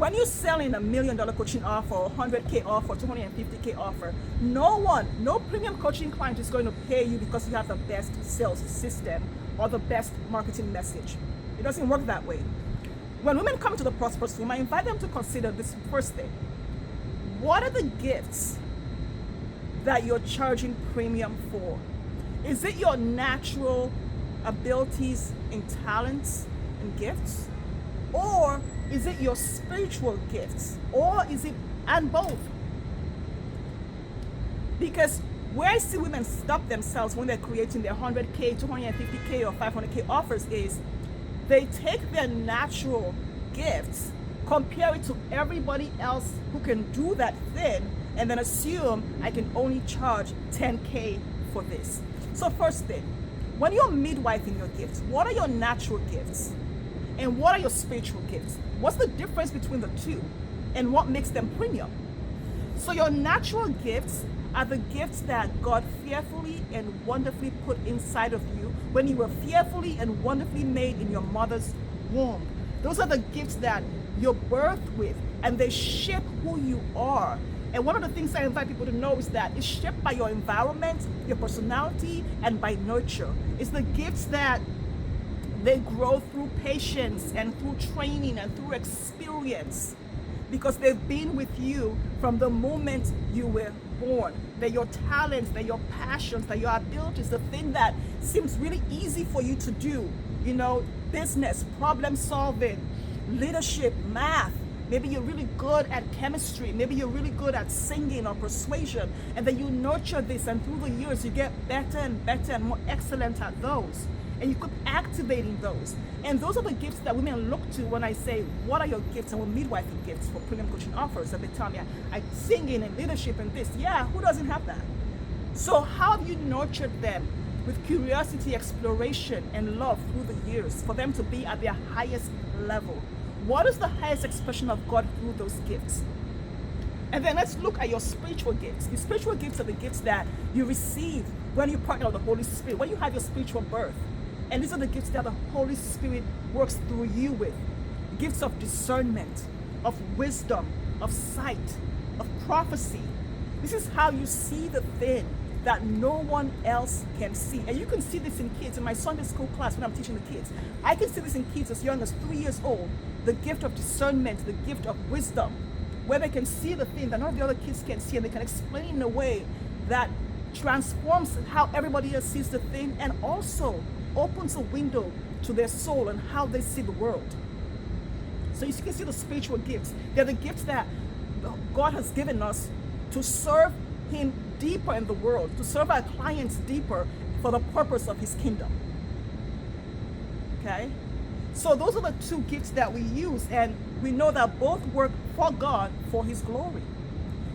When you're selling $1 million coaching offer, or 100K offer, 250K offer, no premium coaching client is going to pay you because you have the best sales system or the best marketing message. It doesn't work that way. When women come to the Prosperous Womb, I invite them to consider this first thing. What are the gifts that you're charging premium for? Is it your natural abilities and talents and gifts? Or is it your spiritual gifts? Or is it and both? Because where I see women stop themselves when they're creating their 100K, 250K, or 500K offers is they take their natural gifts, compare it to everybody else who can do that thing, and then assume I can only charge 10K for this. So first thing, when you're midwifing your gifts, what are your natural gifts? And what are your spiritual gifts? What's the difference between the two? And what makes them premium? So your natural gifts are the gifts that God fearfully and wonderfully put inside of you when you were fearfully and wonderfully made in your mother's womb. Those are the gifts that you're birthed with, and they shape who you are. And one of the things I invite people to know is that it's shaped by your environment, your personality, and by nurture. It's the gifts that they grow through patience and through training and through experience, because they've been with you from the moment you were born. They're your talents, they're your passions, they're your abilities, the thing that seems really easy for you to do. You know, business, problem solving, leadership, math. Maybe you're really good at chemistry. Maybe you're really good at singing or persuasion. And then you nurture this, and through the years, you get better and better and more excellent at those. And you keep activating those. And those are the gifts that women look to when I say, what are your gifts? And we're midwifing gifts for premium coaching offers. And they tell me, I singing and leadership and this. Yeah, who doesn't have that? So how have you nurtured them with curiosity, exploration, and love through the years for them to be at their highest level? What is the highest expression of God through those gifts? And then let's look at your spiritual gifts. The spiritual gifts are the gifts that you receive when you partner with the Holy Spirit, when you have your spiritual birth. And these are the gifts that the Holy Spirit works through you with. Gifts of discernment, of wisdom, of sight, of prophecy. This is how you see the thing that no one else can see. And you can see this in kids. In my Sunday school class when I'm teaching the kids, I can see this in kids as young as 3 years old. The gift of discernment, the gift of wisdom, where they can see the thing that none of the other kids can see, and they can explain in a way that transforms how everybody else sees the thing, and also opens a window to their soul and how they see the world. So you can see the spiritual gifts. They're the gifts that God has given us to serve Him deeper in the world, to serve our clients deeper for the purpose of His kingdom. Okay? So those are the two gifts that we use, and we know that both work for God, for His glory.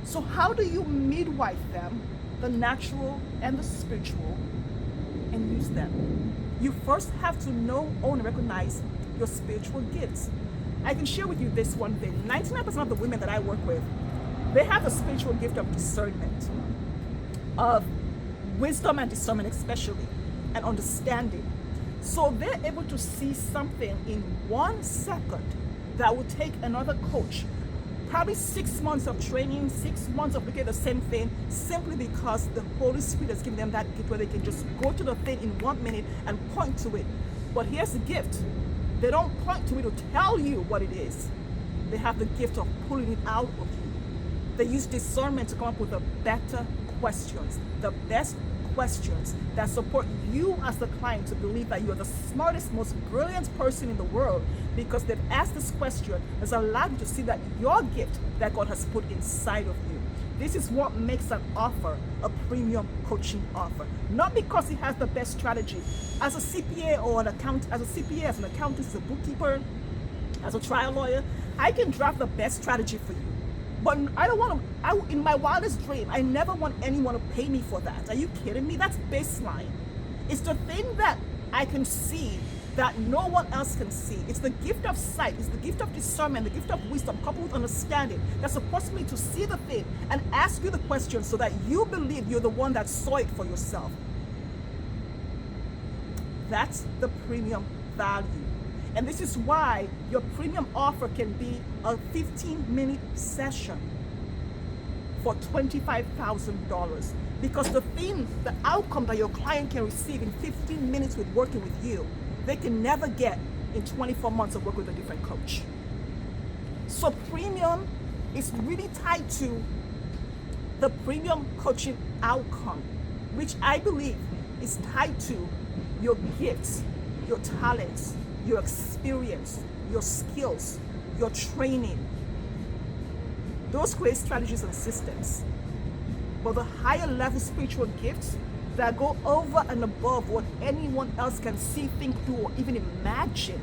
So how do you midwife them, the natural and the spiritual, and use them? You first have to know, own, and recognize your spiritual gifts. I can share with you this one thing. 99% of the women that I work with, they have the spiritual gift of discernment, of wisdom and discernment especially, and understanding. So they're able to see something in 1 second that would take another coach probably 6 months of training, 6 months of looking at the same thing, simply because the Holy Spirit has given them that gift where they can just go to the thing in 1 minute and point to it. But here's the gift. They don't point to it to tell you what it is. They have the gift of pulling it out of you. They use discernment to come up with the better questions, the best questions that support you as the client to believe that you are the smartest, most brilliant person in the world, because they've asked this question has allowed you to see that your gift that God has put inside of you. This is what makes an offer a premium coaching offer. Not because it has the best strategy. As a CPA or an accountant, as an accountant, as a bookkeeper, as a trial lawyer, I can draft the best strategy for you. But I don't want to, in my wildest dream, I never want anyone to pay me for that. Are you kidding me? That's baseline. It's the thing that I can see that no one else can see. It's the gift of sight. It's the gift of discernment, the gift of wisdom, coupled with understanding that's supposed to be to see the thing and ask you the question so that you believe you're the one that saw it for yourself. That's the premium value. And this is why your premium offer can be a 15-minute session for $25,000. Because the outcome that your client can receive in 15 minutes with working with you, they can never get in 24 months of working with a different coach. So premium is really tied to the premium coaching outcome, which I believe is tied to your gifts, your talents, your experience, your skills, your training. Those create strategies and systems. But the higher level spiritual gifts that go over and above what anyone else can see, think, do, or even imagine.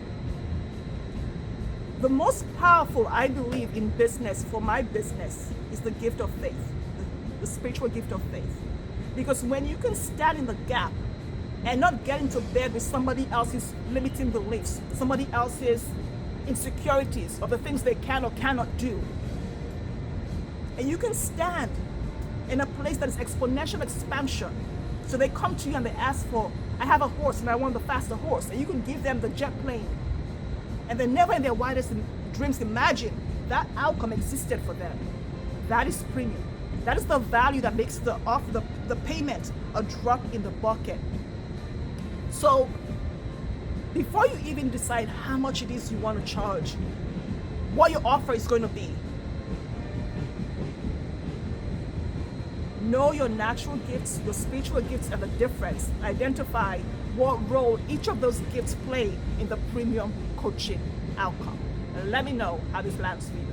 The most powerful, I believe, in business, for my business, is the gift of faith, the spiritual gift of faith. Because when you can stand in the gap and not get into bed with somebody else's limiting beliefs, somebody else's insecurities of the things they can or cannot do, and you can stand in a place that is exponential expansion. So they come to you and they ask for, I have a horse and I want the faster horse. And you can give them the jet plane. And they never in their wildest dreams imagine that outcome existed for them. That is premium. That is the value that makes the payment a drop in the bucket. So before you even decide how much it is you want to charge, what your offer is going to be, know your natural gifts, your spiritual gifts, and the difference. Identify what role each of those gifts play in the premium coaching outcome. And let me know how this lands for you.